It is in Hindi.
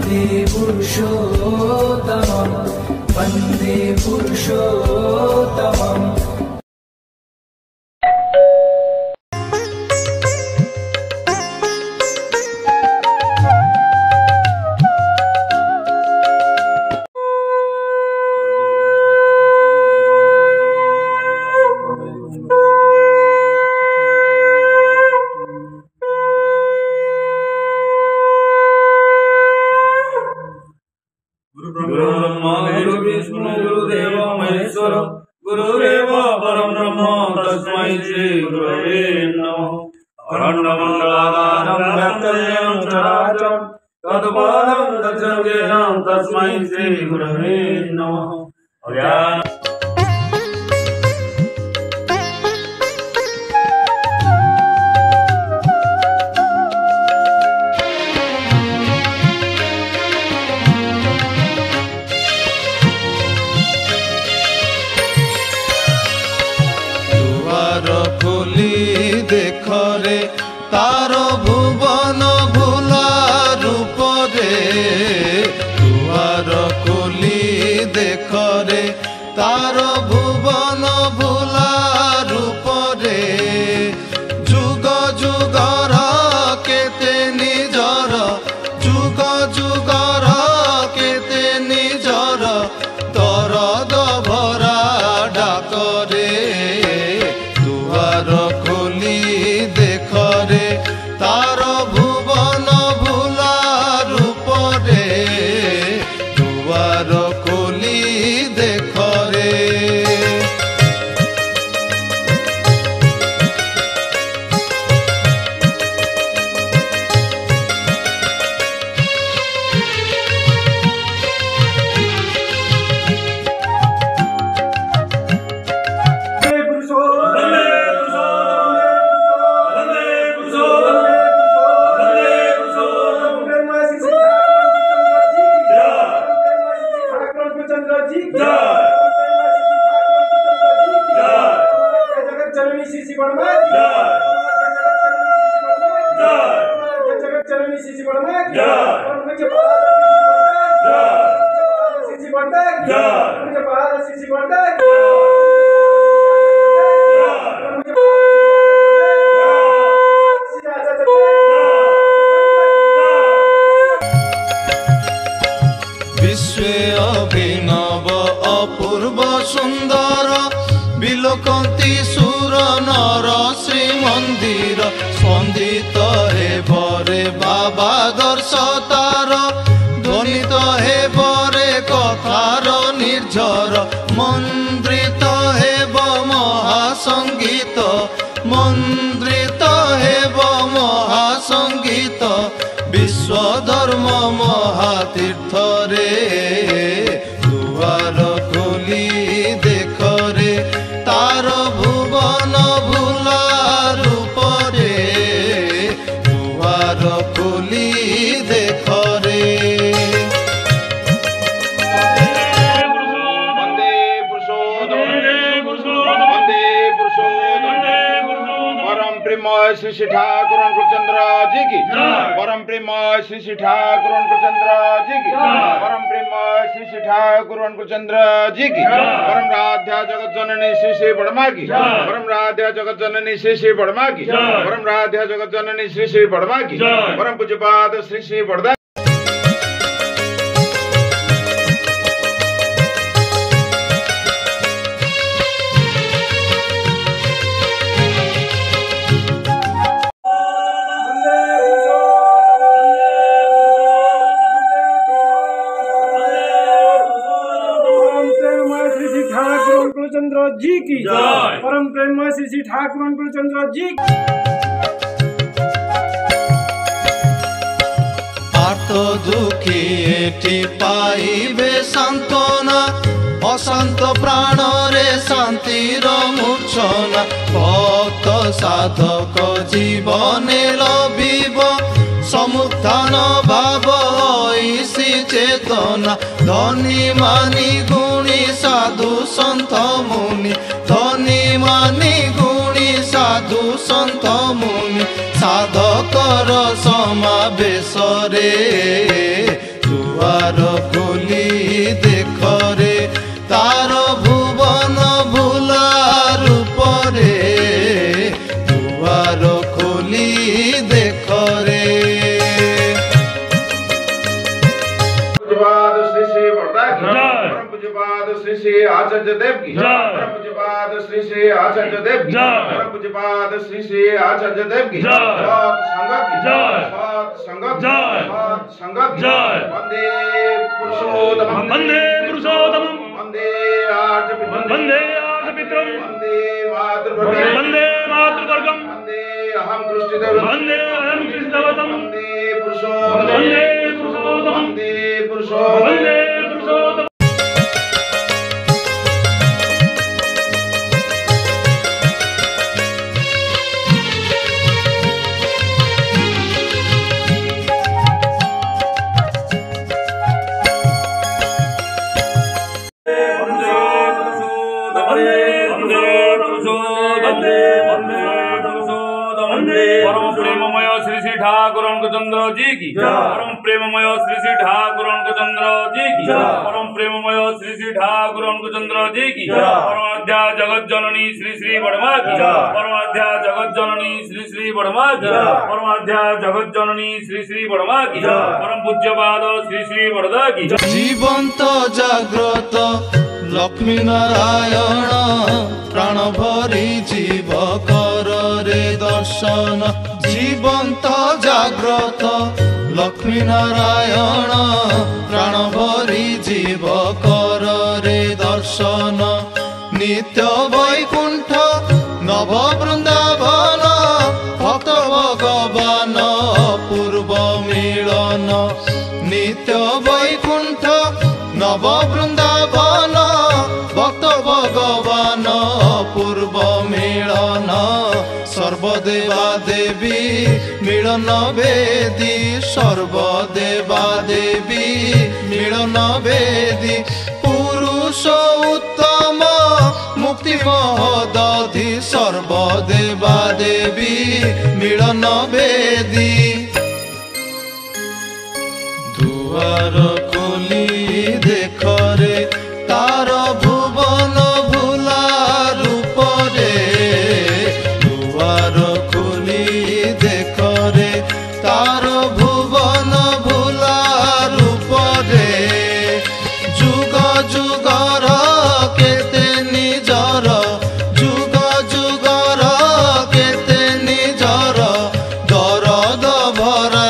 वन्दे पुरुषोत्तमं वन्दे पुरुषोत्तमम्। गुरुरेव परं ब्रह्म तस्मै श्री गुरवे नमः। अखण्डमण्डलाकारं व्याप्तं चराचरं तत्पदं दर्शनं तस्मै श्री गुरवे नमः। देखरे तार भुवन भुला रूप रे दुआर खोली देखरे तार भुवन भुला रूप रे जुग जुगर केते निजर जुग जुगर केते निजर दरद भरा डाकरे दुआर देखरे तार भुवन भुला रूप रे दुआर खोली देखरे। विश्वे अभिनव अपूर्व सुंदर बिलोकंती सुर नर श्री मंदिर स्पंदित हे बरे बाबा दर्श तार ध्वनित हे बरे कथार निर्झर मंद्रित हे महासंगीत मंद्रित हे महासंगीत विश्वधर्म महातीर्थ रे दुआर खोली देखरे तार भुवन भुला रूप रे दुआर खोली देखरे। प्रेमय श्री श्री ठाकुर चंद्र जी की परम प्रेमय श्री श्री ठाकुर चंद्र जी की परम प्रेमय श्री श्री ठाकुर चंद्र जी की परम राध्या जगत जननी श्री श्री बड़मा की परम राध्या जगत जननी श्री श्री बड़मा की परम राध्या जगत जननी श्री श्री बड़मा की परम पूज्यपाद श्री श्री बड़दा। चंद्र जी की परम प्रेम श्री श्री ठाकुर चंद्र जी। आर्त दुखी एठी पाइबे सांत्वना अशांत प्राण रे शांतिर मूर्छना भक्त साधक जीवने लभिब समुत्थान भाव ऐसी चेतना धनी मानी गुणी साधु संत मुनि धनी मानी गुणी साधु संत मुनि साधकर समावेश रे दुआर खोली देख रे तार भुवन भुला रूप रे दुआर खोली देख रे पूज्यपाद श्री श्री वरदा की जय। परम पूज्यपाद श्री श्री आचार्य देव की जय। परम पूज्यपाद श्री श्री आचार्य देव की जय। परम पूज्यपाद श्री श्री आचार्य देव की जय। सत संगत की जय। सत संगत जय। सत संगत की जय। वंदे पुरुषोत्तमं वंदे पुरुषोत्तमं वंदे आर्यपितरं वंदे आर्यपितरं वंदे मातृभर्गं वंदे मातृवर्गं वंदे अहं कृष्णदेवं वंदे अहं कृष्णदेवतं वंदे पुरुषोत्तमं वंदे पुरुषोत्तमं वंदे पुरुषोत्तमं वंदे पुरुषोत्तमं परम प्रेममय श्री श्री ठाकुर चंद्र जी की परम प्रेममय श्री श्री ठाकुर चंद्र जी की परम प्रेममय श्री श्री ठाकुर चंद्र जी की परमाध्या जगत जननी श्री श्री बड़मा की परमाध्या जगत जननी श्री श्री बड़मा की परमाध्या जगत जननी श्री श्री बड़मा की परम पूज्यपाद श्री श्री बड़दा की जीवंत जाग्रत लक्ष्मी नारायण प्राण भरी जीव कर रे दर्शन जीवंत जाग्रत लक्ष्मी नारायण प्राण भरी जीव कर रे दर्शन नित्य वैकुंठ नव वृंदावन भक्त भगवान पूर्व मिलन नित्य वैकुंठ नव वृंदावन भक्त भगवान पूर्व मिलन सर्वदेवा देवी मिलन वेदी सर्वदेवा देवी मिलन वेदी पुरुष उत्तम मुक्ति महोदधि सर्वदेवा देवी मिलन वेदी दुआर खोली देख रे तार भुवन भुला रूप रे दुआर खोली देख रे तार भुवन भुला रूप रे जुग जुगर केते निजर जुग जुगर केते निजर दरद भरा